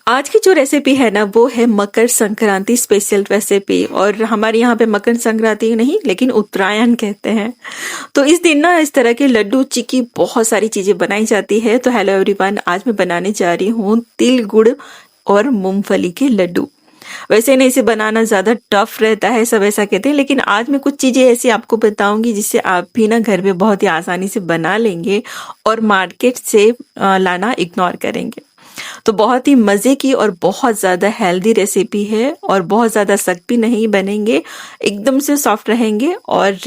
आज की जो रेसिपी है ना वो है मकर संक्रांति स्पेशल रेसिपी। और हमारे यहाँ पे मकर संक्रांति नहीं लेकिन उत्तरायण कहते हैं। तो इस दिन ना इस तरह के लड्डू चिक्की बहुत सारी चीजें बनाई जाती है। तो हेलो एवरीवन, आज मैं बनाने जा रही हूँ तिल गुड़ और मूंगफली के लड्डू। वैसे नहीं, इसे बनाना ज्यादा टफ रहता है, सब ऐसा कहते हैं, लेकिन आज मैं कुछ चीजें ऐसी आपको बताऊंगी जिससे आप भी ना घर पे बहुत ही आसानी से बना लेंगे और मार्केट से लाना इग्नोर करेंगे। तो बहुत ही मजे की और बहुत ज्यादा हेल्दी रेसिपी है और बहुत ज्यादा सख्त भी नहीं बनेंगे, एकदम से सॉफ्ट रहेंगे और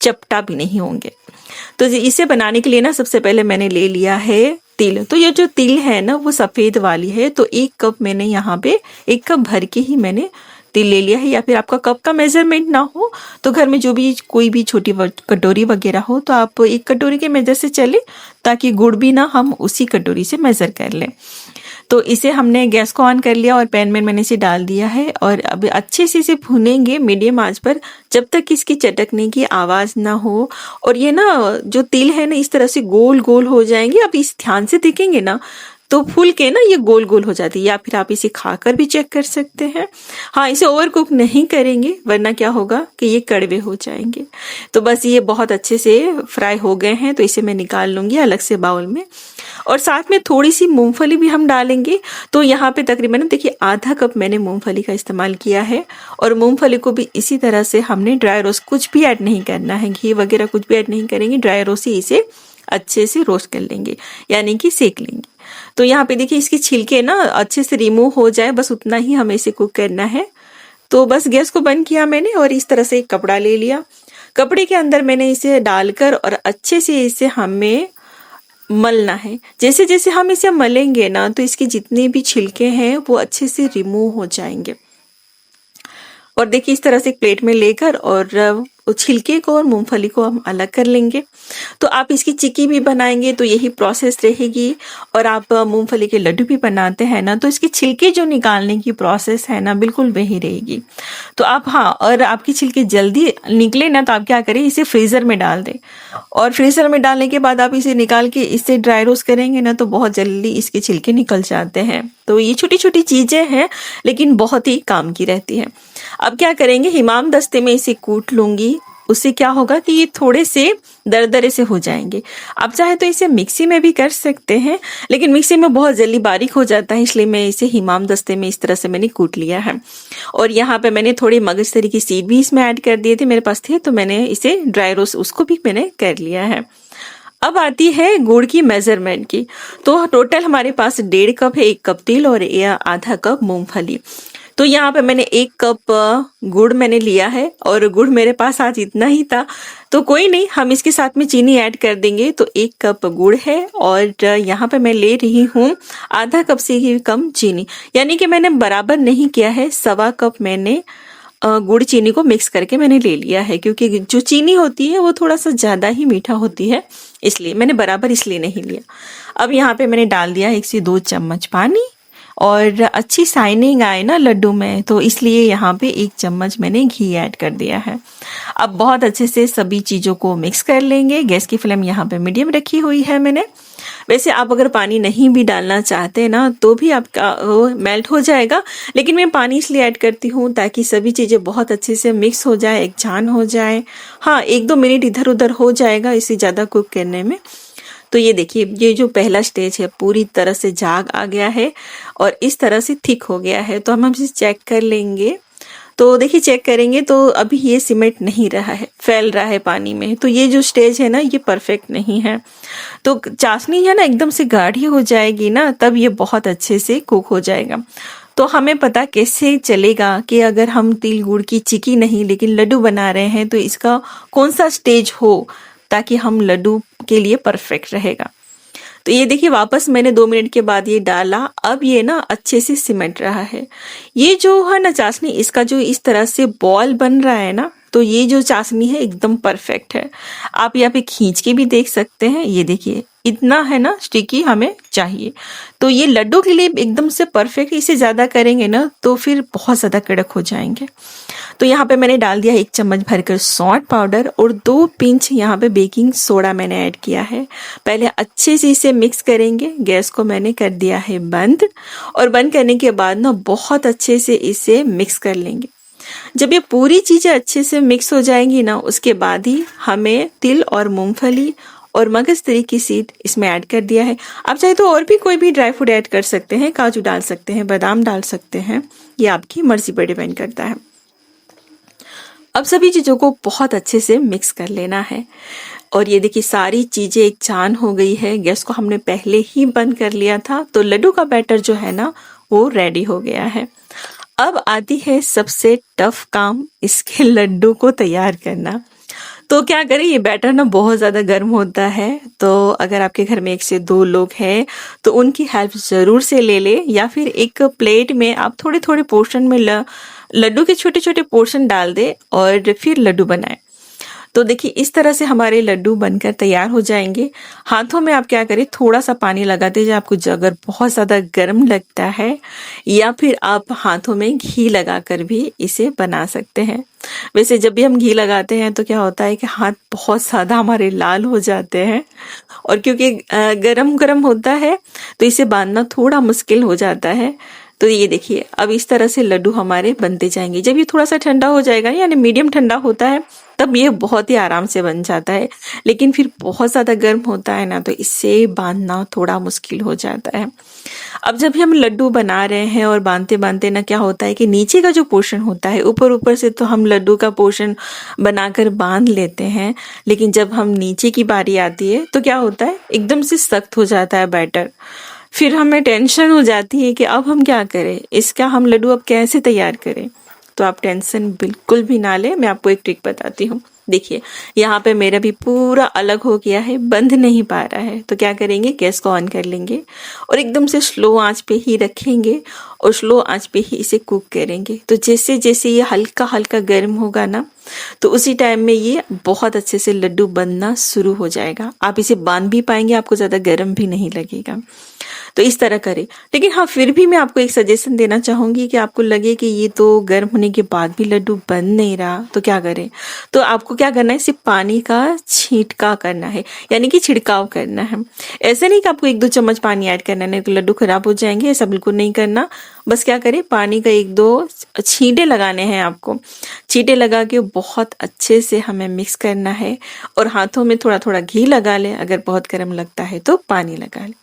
चपटा भी नहीं होंगे। तो इसे बनाने के लिए ना सबसे पहले मैंने ले लिया है तिल। तो ये जो तिल है ना वो सफेद वाली है। तो 1 कप मैंने यहाँ पे 1 कप भर के ही मैंने तिल ले लिया है। या फिर आपका कप का मेजरमेंट ना हो तो घर में जो भी कोई भी छोटी कटोरी वगैरह हो तो आप 1 कटोरी के मेजर से चले, ताकि गुड़ भी ना हम उसी कटोरी से मेजर कर लें। तो इसे हमने गैस को ऑन कर लिया और पैन में मैंने इसे डाल दिया है और अब अच्छे से इसे भूनेंगे मीडियम आंच पर, जब तक इसकी चटकने की आवाज ना हो। और ये ना जो तिल है ना इस तरह से गोल गोल हो जाएंगे। अब इस ध्यान से देखेंगे ना तो फूल के ना ये गोल गोल हो जाती है। या फिर आप इसे खाकर भी चेक कर सकते हैं। हाँ, इसे ओवर कुक नहीं करेंगे वरना क्या होगा कि ये कड़वे हो जाएंगे। तो बस ये बहुत अच्छे से फ्राई हो गए हैं, तो इसे मैं निकाल लूंगी अलग से बाउल में। और साथ में थोड़ी सी मूंगफली भी हम डालेंगे। तो यहाँ पे तकरीबन देखिए ½ कप मैंने मूंगफली का इस्तेमाल किया है। और मूंगफली को भी इसी तरह से हमने ड्राई रोस्ट, कुछ भी ऐड नहीं करना है, घी वगैरह कुछ भी ऐड नहीं करेंगे, ड्राई रोस्ट ही इसे अच्छे से रोस्ट कर लेंगे, यानी कि सेक लेंगे। तो यहाँ पे देखिए इसके छिलके ना अच्छे से रिमूव हो जाए, बस उतना ही हमें इसे कुक करना है। तो बस गैस को बंद किया मैंने और इस तरह से एक कपड़ा ले लिया। कपड़े के अंदर मैंने इसे डालकर और अच्छे से इसे हमें मलना है। जैसे जैसे हम इसे मलेंगे ना तो इसके जितने भी छिलके हैं वो अच्छे से रिमूव हो जाएंगे। और देखिए इस तरह से एक प्लेट में लेकर और छिलके को और मूंगफली को हम अलग कर लेंगे। तो आप इसकी चिक्की भी बनाएंगे तो यही प्रोसेस रहेगी। और आप मूंगफली के लड्डू भी बनाते हैं ना तो इसके छिलके जो निकालने की प्रोसेस है ना बिल्कुल वही रहेगी। तो आप, हाँ, और आपकी छिलके जल्दी निकले ना तो आप क्या करें, इसे फ्रीजर में डाल दें। और फ्रीजर में डालने के बाद आप इसे निकाल के इससे ड्राई रोस्ट करेंगे ना तो बहुत जल्दी इसके छिलके निकल जाते हैं। तो ये छोटी छोटी चीजें हैं लेकिन बहुत ही काम की रहती है। अब क्या करेंगे, हिमाम दस्ते में इसे कूट लूंगी। उससे क्या होगा कि ये थोड़े से दरदरे से हो जाएंगे। आप चाहे तो इसे मिक्सी में भी कर सकते हैं, लेकिन मिक्सी में बहुत जल्दी बारीक हो जाता है, इसलिए मैं इसे हिमाम दस्ते में इस तरह से मैंने कूट लिया है। और यहाँ पे मैंने थोड़ी मगजतरी की सीड भी इसमें ऐड कर दिए थे, मेरे पास थे, तो मैंने इसे ड्राई रोस्ट उसको भी मैंने कर लिया है। अब आती है गुड़ की मेजरमेंट की। तो टोटल हमारे पास 1.5 कप है, 1 कप तिल और ½ कप मूंगफली। तो यहाँ पे मैंने 1 कप गुड़ मैंने लिया है और गुड़ मेरे पास आज इतना ही था, तो कोई नहीं, हम इसके साथ में चीनी ऐड कर देंगे। तो 1 कप गुड़ है और यहाँ पे मैं ले रही हूँ ½ कप से ही कम चीनी, यानी कि मैंने बराबर नहीं किया है। 1.25 कप मैंने गुड़ चीनी को मिक्स करके मैंने ले लिया है, क्योंकि जो चीनी होती है वो थोड़ा सा ज्यादा ही मीठा होती है, इसलिए मैंने बराबर इसलिए नहीं लिया। अब यहाँ पे मैंने डाल दिया 1 से 2 चम्मच पानी। और अच्छी शाइनिंग आए ना लड्डू में तो इसलिए यहाँ पे 1 चम्मच मैंने घी ऐड कर दिया है। अब बहुत अच्छे से सभी चीजों को मिक्स कर लेंगे। गैस की फ्लेम यहाँ पे मीडियम रखी हुई है मैंने। वैसे आप अगर पानी नहीं भी डालना चाहते ना तो भी आपका वो मेल्ट हो जाएगा, लेकिन मैं पानी इसलिए ऐड करती हूँ ताकि सभी चीजें बहुत अच्छे से मिक्स हो जाए, एक जान हो जाए। हाँ, 1-2 मिनट इधर उधर हो जाएगा इसे ज्यादा कुक करने में। तो ये देखिए, ये जो पहला स्टेज है पूरी तरह से झाग आ गया है और इस तरह से थिक हो गया है। तो हम इसे चेक कर लेंगे। तो देखिए चेक करेंगे तो अभी ये सिमट नहीं रहा है, फैल रहा है पानी में। तो ये जो स्टेज है ना ये परफेक्ट नहीं है। तो चाशनी है ना एकदम से गाढ़ी हो जाएगी ना तब ये बहुत अच्छे से कुक हो जाएगा। तो हमें पता कैसे चलेगा कि अगर हम तिल गुड़ की चिक्की नहीं लेकिन लड्डू बना रहे हैं तो इसका कौन सा स्टेज हो ताकि हम लड्डू के लिए परफेक्ट रहेगा। तो ये देखिए वापस मैंने 2 मिनट के बाद ये डाला। अब ये ना अच्छे से सिमट रहा है। ये जो है ना चाशनी, इसका जो इस तरह से बॉल बन रहा है ना, तो ये जो चाशनी है एकदम परफेक्ट है। आप यहाँ पे खींच के भी देख सकते हैं। ये देखिए इतना है ना स्टिकी हमें चाहिए। तो ये लड्डू के लिए एकदम से परफेक्ट, इसे ज़्यादा करेंगे ना तो फिर बहुत ज़्यादा कड़क हो जाएंगे। तो यहाँ पे मैंने डाल दिया 1 चम्मच भरकर सौंठ पाउडर और 2 पिंच यहाँ पे बेकिंग सोडा मैंने ऐड किया है। पहले अच्छे से इसे मिक्स करेंगे। गैस को मैंने कर दिया है बंद, और बंद करने के बाद ना बहुत अच्छे से इसे मिक्स कर लेंगे। जब ये पूरी चीज़ें अच्छे से मिक्स हो जाएंगी ना, उसके बाद ही हमें तिल और मूंगफली और मगजतरी की सीड इसमें ऐड कर दिया है। आप चाहे तो और भी कोई भी ड्राई फ्रूट ऐड कर सकते हैं, काजू डाल सकते हैं, बादाम डाल सकते हैं, ये आपकी मर्जी पर डिपेंड करता है। अब सभी चीज़ों को बहुत अच्छे से मिक्स कर लेना है। और ये देखिए सारी चीज़ें एक जान हो गई है। गैस को हमने पहले ही बंद कर लिया था, तो लड्डू का बैटर जो है ना वो रेडी हो गया है। अब आती है सबसे टफ काम, इसके लड्डू को तैयार करना। तो क्या करें, ये बैटर ना बहुत ज़्यादा गर्म होता है, तो अगर आपके घर में 1 से 2 लोग हैं तो उनकी हेल्प ज़रूर से ले ले, या फिर एक प्लेट में आप थोड़े थोड़े पोर्शन में लड्डू के छोटे छोटे पोर्शन डाल दे और फिर लड्डू बनाए। तो देखिए इस तरह से हमारे लड्डू बनकर तैयार हो जाएंगे। हाथों में आप क्या करें, थोड़ा सा पानी लगा दीजिए। आपको अगर बहुत ज़्यादा गर्म लगता है, या फिर आप हाथों में घी लगाकर भी इसे बना सकते हैं। वैसे जब भी हम घी लगाते हैं तो क्या होता है कि हाथ बहुत ज़्यादा हमारे लाल हो जाते हैं, और क्योंकि गरम गरम होता है तो इसे बांधना थोड़ा मुश्किल हो जाता है। तो ये देखिए अब इस तरह से लड्डू हमारे बनते जाएंगे। जब ये थोड़ा सा ठंडा हो जाएगा, यानी मीडियम ठंडा होता है, तब ये बहुत ही आराम से बन जाता है। लेकिन फिर बहुत ज़्यादा गर्म होता है ना, तो इससे बांधना थोड़ा मुश्किल हो जाता है। अब जब भी हम लड्डू बना रहे हैं और बांधते बांधते ना क्या होता है कि नीचे का जो पोर्शन होता है, ऊपर ऊपर से तो हम लड्डू का पोर्शन बनाकर बांध लेते हैं, लेकिन जब हम नीचे की बारी आती है तो क्या होता है, एकदम से सख्त हो जाता है बैटर। फिर हमें टेंशन हो जाती है कि अब हम क्या करें, इसका हम लड्डू अब कैसे तैयार करें। तो आप टेंशन बिल्कुल भी ना लें, मैं आपको एक ट्रिक बताती हूँ। देखिए यहाँ पे मेरा भी पूरा अलग हो गया है, बंध नहीं पा रहा है। तो क्या करेंगे, गैस को ऑन कर लेंगे और एकदम से स्लो आंच पे ही रखेंगे और स्लो आंच पे ही इसे कुक करेंगे। तो जैसे जैसे ये हल्का हल्का गर्म होगा ना, तो उसी टाइम में ये बहुत अच्छे से लड्डू बनना शुरू हो जाएगा। आप इसे बांध भी पाएंगे, आपको ज़्यादा गर्म भी नहीं लगेगा। तो इस तरह करें। लेकिन हाँ, फिर भी मैं आपको एक सजेशन देना चाहूंगी कि आपको लगे कि ये तो गर्म होने के बाद भी लड्डू बन नहीं रहा, तो क्या करें, तो आपको क्या करना है, सिर्फ पानी का छींटका करना है, यानी कि छिड़काव करना है। ऐसे नहीं कि आपको 1-2 चम्मच पानी ऐड करना है, नहीं तो लड्डू खराब हो जाएंगे। ऐसा बिल्कुल नहीं करना। बस क्या करें, पानी का 1-2 छींटे लगाने हैं आपको। छींटे लगा के बहुत अच्छे से हमें मिक्स करना है, और हाथों में थोड़ा थोड़ा घी लगा लें। अगर बहुत गर्म लगता है तो पानी लगा लें,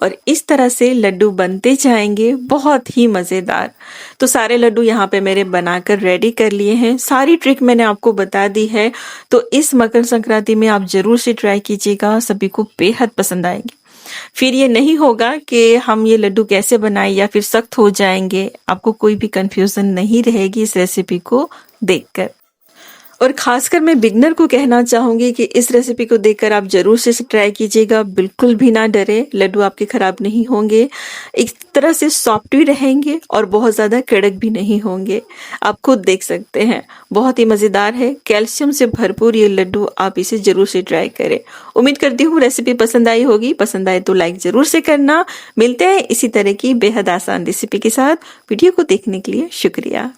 और इस तरह से लड्डू बनते जाएंगे, बहुत ही मज़ेदार। तो सारे लड्डू यहाँ पे मेरे बनाकर रेडी कर लिए हैं। सारी ट्रिक मैंने आपको बता दी है। तो इस मकर संक्रांति में आप जरूर से ट्राई कीजिएगा, सभी को बेहद पसंद आएंगे। फिर ये नहीं होगा कि हम ये लड्डू कैसे बनाएं या फिर सख्त हो जाएंगे। आपको कोई भी कंफ्यूजन नहीं रहेगी इस रेसिपी को देखकर। और खासकर मैं बिगनर को कहना चाहूंगी कि इस रेसिपी को देखकर आप जरूर से ट्राई कीजिएगा, बिल्कुल भी ना डरे। लड्डू आपके खराब नहीं होंगे, एक तरह से सॉफ्ट भी रहेंगे और बहुत ज़्यादा कड़क भी नहीं होंगे। आप खुद देख सकते हैं, बहुत ही मज़ेदार है, कैल्शियम से भरपूर ये लड्डू। आप इसे जरूर से ट्राई करें। उम्मीद करती हूँ रेसिपी पसंद आई होगी। पसंद आए तो लाइक जरूर से करना। मिलते हैं इसी तरह की बेहद आसान रेसिपी के साथ। वीडियो को देखने के लिए शुक्रिया।